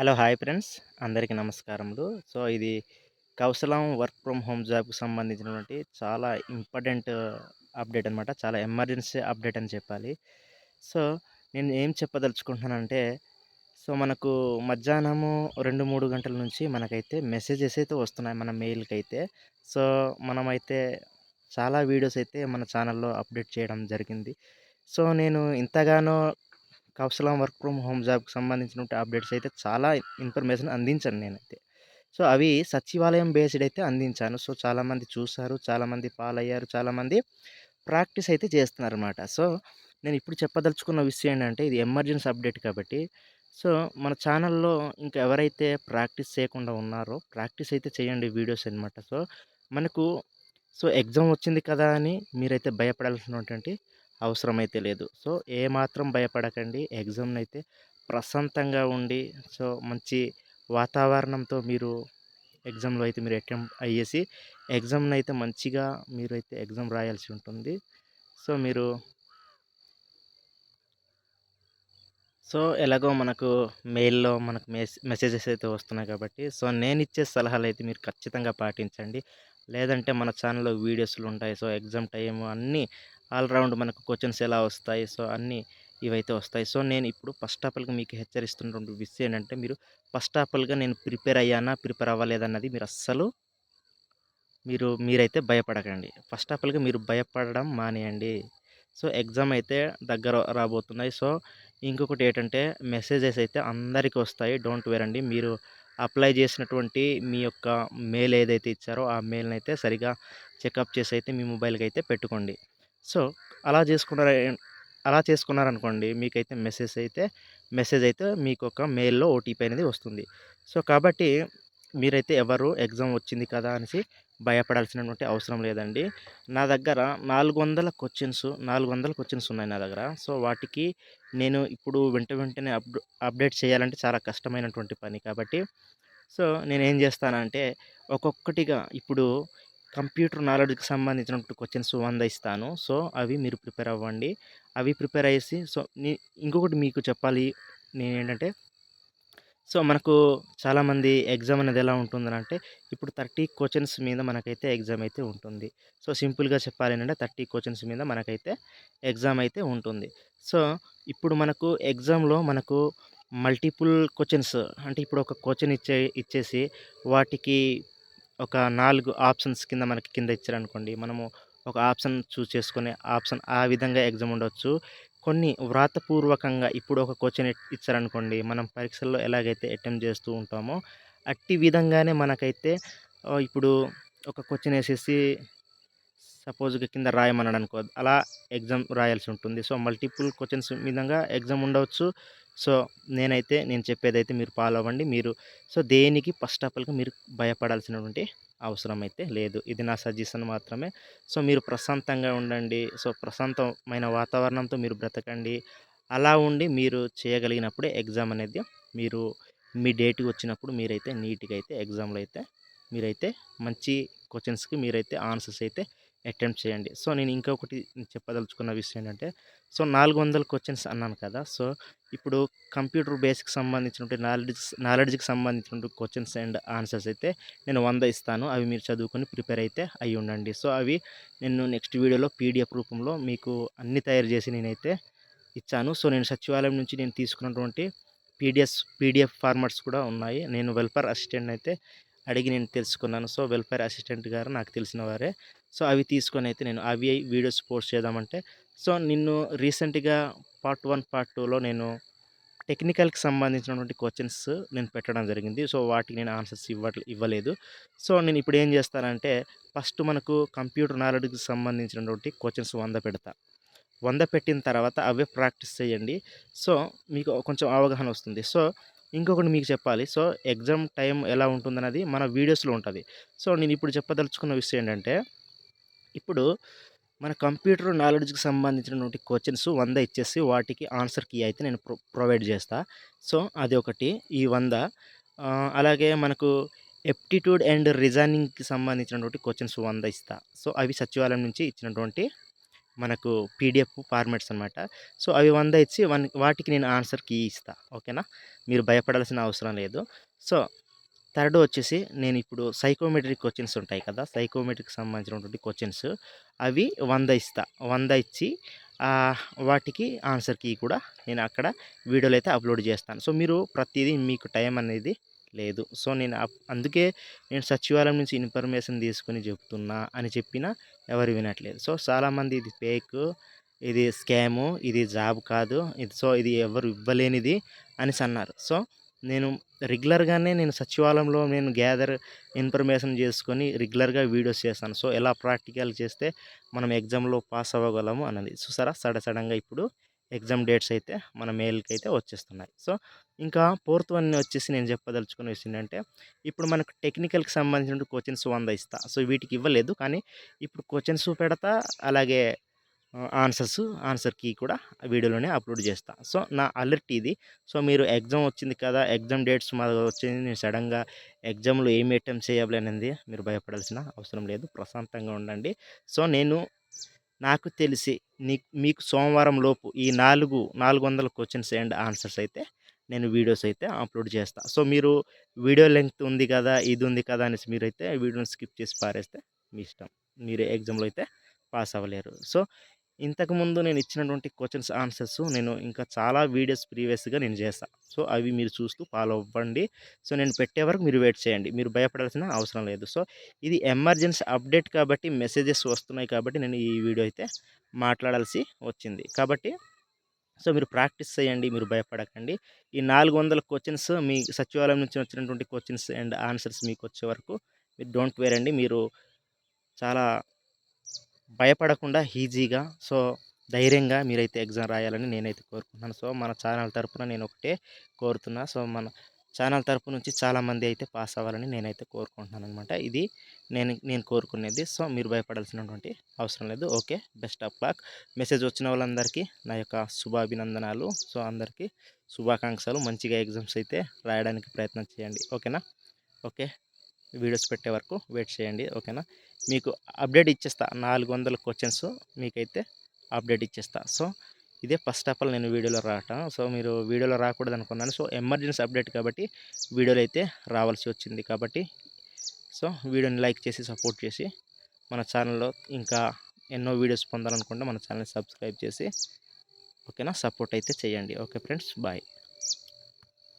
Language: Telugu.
హలో! Hi friends. అందరికీ నమస్కారములు. ఇది కౌశలం వర్క్ ఫ్రమ్ హోమ్ జాబ్‌కి సంబంధించినటువంటి చాలా ఇంపార్టెంట్ అప్డేట్ అనమాట. చాలా ఎమర్జెన్సీ అప్డేట్ అని చెప్పాలి. సో, నేను ఏం చెప్పదలుచుకుంటున్నానంటే, మనకు మధ్యాహ్నము 2, 3 గంటల నుంచి మనకైతే మెసేజెస్ అయితే వస్తున్నాయి మన మెయిల్‌కైతే. సో, మనమైతే చాలా వీడియోస్ అయితే మన ఛానెల్‌లో అప్డేట్ చేయడం జరిగింది. నేను ఇంతగానో కౌశలం వర్క్ ఫ్రమ్ హోమ్ జాబ్‌కి సంబంధించినటువంటి అప్డేట్స్ అయితే చాలా ఇన్ఫర్మేషన్ అందించాను నేనైతే. అవి సచివాలయం బేస్డ్ అయితే అందించాను. చాలామంది చూసారు, చాలామంది ఫాలో అయ్యారు, చాలామంది ప్రాక్టీస్ అయితే చేస్తున్నారనమాట. నేను ఇప్పుడు చెప్పదలుచుకున్న విషయం ఏంటంటే ఇది ఎమర్జెన్సీ అప్డేట్ కాబట్టి, సో, మన ఛానల్‌లో ఇంకా ఎవరైతే ప్రాక్టీస్ చేయకుండా ఉన్నారో ప్రాక్టీస్ అయితే చేయండి వీడియోస్ అనమాట. మనకు ఎగ్జామ్ వచ్చింది కదా అని మీరైతే భయపడాల్సినటువంటి అవసరం అయితే లేదు. ఏమాత్రం భయపడకండి. ఎగ్జామ్‌నైతే ప్రశాంతంగా ఉండి, మంచి వాతావరణంతో మీరు ఎగ్జామ్‌లో అయితే మీరు అటెంప్ట్ అయ్యేసి, ఎగ్జామ్‌నైతే మంచిగా మీరైతే ఎగ్జామ్ రాయాల్సి ఉంటుంది. మీరు ఎలాగో మనకు మెయిల్‌లో మనకు మెసేజెస్ అయితే వస్తున్నాయి కాబట్టి, నేనిచ్చే సలహాలైతే మీరు ఖచ్చితంగా పాటించండి. లేదంటే మన ఛానెల్‌లో వీడియోస్‌లుంటాయి. ఎగ్జామ్ టైము అన్నీ ఆల్ రౌండ్ మనకు క్వెషన్స్ ఎలా వస్తాయి. అన్నీ ఇవైతే వస్తాయి. నేను ఇప్పుడు ఫస్ట్ ఆఫ్ ఆల్‌గా మీకు హెచ్చరిస్తున్నటువంటి విషయం ఏంటంటే, మీరు ఫస్ట్ ఆఫ్ ఆల్‌గా నేను ప్రిపేర్ అయ్యానా, ప్రిపేర్ అవ్వలేదన్నది మీరైతే భయపడకండి. ఫస్ట్ ఆఫ్ ఆల్‌గా మీరు భయపడడం మానేయండి. ఎగ్జామ్ అయితే దగ్గర రాబోతున్నాయి. ఇంకొకటేటంటే మెసేజెస్ అయితే అందరికి వస్తాయి. డోంట్ వేర్ అండి. మీరు అప్లై చేసినటువంటి మీ యొక్క మెయిల్ ఏదైతే ఇచ్చారో, ఆ మెయిల్‌నైతే సరిగ్గా చెకప్ చేసి అయితే మీ మొబైల్‌కైతే పెట్టుకోండి. సో, అలా చేసుకున్నార అలా చేసుకున్నారనుకోండి మీకైతే మెసేజ్ అయితే మీకొక మెయిల్‌లో ఓటీపీ అనేది వస్తుంది. కాబట్టి మీరైతే ఎవరు ఎగ్జామ్ వచ్చింది కదా అనేసి భయపడాల్సినటువంటి అవసరం లేదండి. నా దగ్గర 400 క్వెషన్స్ ఉన్నాయి నా దగ్గర. వాటికి నేను ఇప్పుడు వెంటనే అప్డేట్ చేయాలంటే చాలా కష్టమైనటువంటి పని కాబట్టి, నేనేం జేస్తానంటే ఒక్కొక్కటిగా ఇప్పుడు కంప్యూటర్ నాలెడ్జ్‌కి సంబంధించినటువంటి క్వెషన్స్ 100 ఇస్తాను. అవి మీరు ప్రిపేర్ అవ్వండి. అవి ప్రిపేర్ అయ్యేసి ఇంకొకటి మీకు చెప్పాలి నేనేంటంటే, మనకు చాలామంది ఎగ్జామ్ అనేది ఎలా ఉంటుందనంటే, ఇప్పుడు 30 క్వెషన్స్ మీద మనకైతే ఎగ్జామ్ అయితే ఉంటుంది. సింపుల్‌గా చెప్పాలనంటే 30 క్వెషన్స్ మీద మనకైతే ఎగ్జామ్ అయితే ఉంటుంది. సో, ఇప్పుడు మనకు ఎగ్జామ్‌లో మనకు మల్టిపుల్ క్వెషన్స్ అంటే ఇప్పుడు ఒక క్వెషన్ ఇచ్చేసి వాటికి ఒక 4 ఆప్షన్స్ కింద ఇచ్చారనుకోండి. మనము ఒక ఆప్షన్ చూజ్ చేసుకొని ఆప్షన్ ఆ విధంగా ఎగ్జామ్ ఉండొచ్చు. కొన్ని వ్రాతపూర్వకంగా ఇప్పుడు ఒక క్వెషన్ ఇచ్చారనుకోండి. మనం పరీక్షల్లో ఎలాగైతే అటెంప్ట్ చేస్తూ ఉంటామో, అట్టి విధంగానే మనకైతే ఇప్పుడు ఒక క్వెషన్ ఏసేసి సపోజ్‌గా కింద రాయమన్నాడనుకో, అలా ఎగ్జామ్ రాయాల్సి ఉంటుంది. మల్టిపుల్ క్వెషన్స్ విధంగా ఎగ్జామ్ ఉండవచ్చు. సో, నేను చెప్పేదైతే మీరు ఫాలో అవ్వండి. మీరు దేనికి ఫస్ట్ ఆఫ్ ఆల్‌గా మీరు భయపడాల్సినటువంటి అవసరం అయితే లేదు. ఇది నా సజెషన్ మాత్రమే. మీరు ప్రశాంతంగా ఉండండి. ప్రశాంతమైన వాతావరణంతో మీరు బ్రతకండి. అలా ఉండి మీరు చేయగలిగినప్పుడే ఎగ్జామ్ అనేది మీరు మీ డేట్ వచ్చినప్పుడు మీరైతే నీట్‌గా అయితే ఎగ్జామ్‌లో అయితే మీరైతే మంచి క్వెషన్స్‌కి మీరైతే ఆన్సర్స్ అయితే అటెంప్ట్ చేయండి. నేను ఇంకొకటి చెప్పదలుచుకున్న విషయం ఏంటంటే, 400 క్వెషన్స్ అన్నాను కదా! ఇప్పుడు కంప్యూటర్ బేస్‌కి సంబంధించినటువంటి నాలెడ్జ్‌కి సంబంధించినటువంటి క్వెషన్స్ అండ్ ఆన్సర్స్ అయితే నేను 100 ఇస్తాను. అవి మీరు చదువుకొని ప్రిపేర్ అయితే అయ్యుండండి. అవి నేను నెక్స్ట్ వీడియోలో పీడీఎఫ్ రూపంలో మీకు అన్నీ తయారు చేసి నేనైతే ఇచ్చాను. నేను సచివాలయం నుంచి నేను తీసుకున్నటువంటి పీడీఎఫ్ ఫార్మాట్స్ కూడా ఉన్నాయి. నేను వెల్ఫేర్ అసిస్టెంట్‌ని అయితే అడిగి నేను తెలుసుకున్నాను. వెల్ఫేర్ అసిస్టెంట్ గారు నాకు తెలిసిన వారే. అవి తీసుకొనైతే నేను అవి వీడియోస్ పోస్ట్ చేద్దామంటే, నిన్ను రీసెంట్‌గా పార్ట్ 1, పార్ట్ 2లో నేను టెక్నికల్‌కి సంబంధించినటువంటి క్వెషన్స్ నేను పెట్టడం జరిగింది. వాటికి నేను ఆన్సర్స్ ఇవ్వలేదు. నేను ఇప్పుడు ఏం చేస్తానంటే, ఫస్ట్ మనకు కంప్యూటర్ నాలెడ్జ్‌కి సంబంధించినటువంటి క్వెషన్స్ 100 పెడతా. 100 పెట్టిన తర్వాత అవే ప్రాక్టీస్ చేయండి. సో, మీకు కొంచెం అవగాహన వస్తుంది. ఇంకొకటి మీకు చెప్పాలి. ఎగ్జామ్ టైం ఎలా ఉంటుందన్నది మన వీడియోస్‌లో ఉంటది. నేనిప్పుడు చెప్పదలుచుకున్న విషయం ఏంటంటే, ఇప్పుడు మన కంప్యూటర్ నాలెడ్జ్‌కి సంబంధించినటువంటి క్వెషన్స్ 100 ఇచ్చేసి వాటికి ఆన్సర్ కీ అయితే నేను ప్రొవైడ్ చేస్తా. అది ఒకటి ఈ 100 అలాగే మనకు ఎప్టిట్యూడ్ అండ్ రీజనింగ్‌కి సంబంధించినటువంటి క్వెషన్స్ 100 ఇస్తా. అవి సచివాలయం నుంచి ఇచ్చినటువంటి మనకు పీడిఎఫ్ ఫార్మాట్స్ అనమాట. సో, అవి 100 ఇచ్చి వాటికి నేను ఆన్సర్ కీ ఇస్తా. ఓకేనా? మీరు భయపడాల్సిన అవసరం లేదు. సో, థర్డ్ వచ్చేసి నేనిప్పుడు సైకోమెట్రిక్ క్వెషన్స్ ఉంటాయి కదా! సైకోమెట్రిక్‌కి సంబంధించినటువంటి క్వెషన్స్ అవి 100 ఇస్తా. 100 ఇచ్చి వాటికి ఆన్సర్ కీ కూడా నేను అక్కడ వీడియోలో అయితే అప్‌లోడ్ చేస్తాను. సో, మీరు ప్రతీదీ మీకు టైం అనేది లేదు. సో, నేను అందుకే నేను సచివాలయం నుంచి ఇన్ఫర్మేషన్ తీసుకొని చెప్తున్నా అని చెప్పినా ఎవరు వినట్లేదు. సో, చాలామంది ఇది ఫేకు, ఇది స్కాము, ఇది జాబ్ కాదు. ఇది ఎవరు ఇవ్వలేనిది అనేసన్నారు. సో, నేను రెగ్యులర్‌గానే నేను సచివాలయంలో నేను గ్యాదర్ ఇన్ఫర్మేషన్ చేసుకొని రెగ్యులర్‌గా వీడియోస్ చేస్తాను. సో, ఎలా ప్రాక్టికల్ చేస్తే మనం ఎగ్జామ్‌లో పాస్ అవ్వగలము అన్నది. చూసారా సడన్‌గా ఇప్పుడు ఎగ్జామ్ డేట్స్ అయితే మన మెయిల్‌కైతే వచ్చేస్తున్నాయి. సో, ఇంకా ఫోర్త్ వన్ వచ్చేసి నేను చెప్పదలుచుకున్న విషయం ఏంటంటే, ఇప్పుడు మనకు టెక్నికల్‌కి సంబంధించిన క్వెషన్స్ 100 ఇస్తా. సో, వీటికి ఇవ్వలేదు. కానీ ఇప్పుడు క్వెషన్స్ పెడతా, అలాగే ఆన్సర్ కీ కూడా వీడియోలోనే అప్‌లోడ్ చేస్తా. సో, నా అలర్ట్ ఇది. సో, మీరు ఎగ్జామ్ వచ్చింది కదా! ఎగ్జామ్ డేట్స్ వచ్చింది. నేను సడెన్‌గా ఎగ్జామ్‌లో ఏమి అటెంప్ట్ చేయాలి అనేది మీరు భయపడాల్సిన అవసరం లేదు. ప్రశాంతంగా ఉండండి. సో, నాకు తెలిసి మీకు సోమవారం లోపు ఈ 400 క్వెషన్స్ అండ్ ఆన్సర్స్ అయితే నేను వీడియోస్ అయితే అప్‌లోడ్ చేస్తా. సో, మీరు వీడియో లెంగ్త్ ఉంది కదా! ఇది ఉంది కదా! అనేసి మీరైతే వీడియోని స్కిప్ చేసి పారేస్తే మీ ఇష్టం. మీరు ఎగ్జామ్‌లో అయితే పాస్ అవ్వలేరు. సో, ఇంతకుముందు నేను ఇచ్చినటువంటి క్వెషన్స్ ఆన్సర్స్ నేను ఇంకా చాలా వీడియోస్ ప్రీవియస్‌గా నేను చేశా. సో, అవి మీరు చూస్తూ ఫాలో అవ్వండి. సో, నేను పెట్టే వరకు మీరు వెయిట్ చేయండి. మీరు భయపడాల్సిన అవసరం లేదు. సో, ఇది ఎమర్జెన్సీ అప్డేట్ కాబట్టి మెసేజెస్ వస్తున్నాయి కాబట్టి నేను ఈ వీడియో అయితే మాట్లాడాల్సి వచ్చింది. కాబట్టి మీరు ప్రాక్టీస్ చేయండి. మీరు భయపడకండి. ఈ 400 క్వెషన్స్ మీ సచివాలయం నుంచి వచ్చినటువంటి క్వెషన్స్ అండ్ ఆన్సర్స్ మీకొచ్చే వరకు మీరు డోంట్ వేర్ అండి. మీరు చాలా భయపడకుండా ఈజీగా ధైర్యంగా మీరైతే ఎగ్జామ్ రాయాలని నేనైతే కోరుకుంటున్నాను. సో, మన ఛానల్ తరపున నేను ఒకటే కోరుతున్నా. సో, మన ఛానల్ తరపు నుంచి చాలామంది అయితే పాస్ అవ్వాలని నేనైతే కోరుకుంటున్నాననమాట. ఇది నేను కోరుకునేది. సో, మీరు భయపడాల్సినటువంటి అవసరం లేదు. Okay. Best of luck. Message వచ్చిన వాళ్ళందరికీ నా యొక్క శుభాభినందనాలు. సో, అందరికీ శుభాకాంక్షలు. మంచిగా ఎగ్జామ్స్ అయితే రాయడానికి ప్రయత్నం చేయండి. ఓకేనా? ఓకే. వీడియోస్ పెట్టే వరకు వెయిట్ చేయండి. ఓకేనా? మీకు అప్డేట్ ఇచ్చేస్తా. 400 క్వెషన్స్ మీకైతే అప్డేట్ ఇచ్చేస్తా. సో, ఇదే ఫస్ట్ ఆఫ్ ఆల్ నేను వీడియోలో రావటం. సో, మీరు వీడియోలో రాకూడదనుకున్నాను. సో, ఎమర్జెన్సీ అప్డేట్ కాబట్టి వీడియోలో అయితే రావాల్సి వచ్చింది కాబట్టి వీడియోని లైక్ చేసి సపోర్ట్ చేసి మన ఛానల్‌లో ఇంకా ఎన్నో వీడియోస్ పొందాలనుకుంటే మన ఛానల్‌ని సబ్స్క్రైబ్ చేసి ఓకేనా? సపోర్ట్ అయితే చేయండి. Okay friends. బాయ్.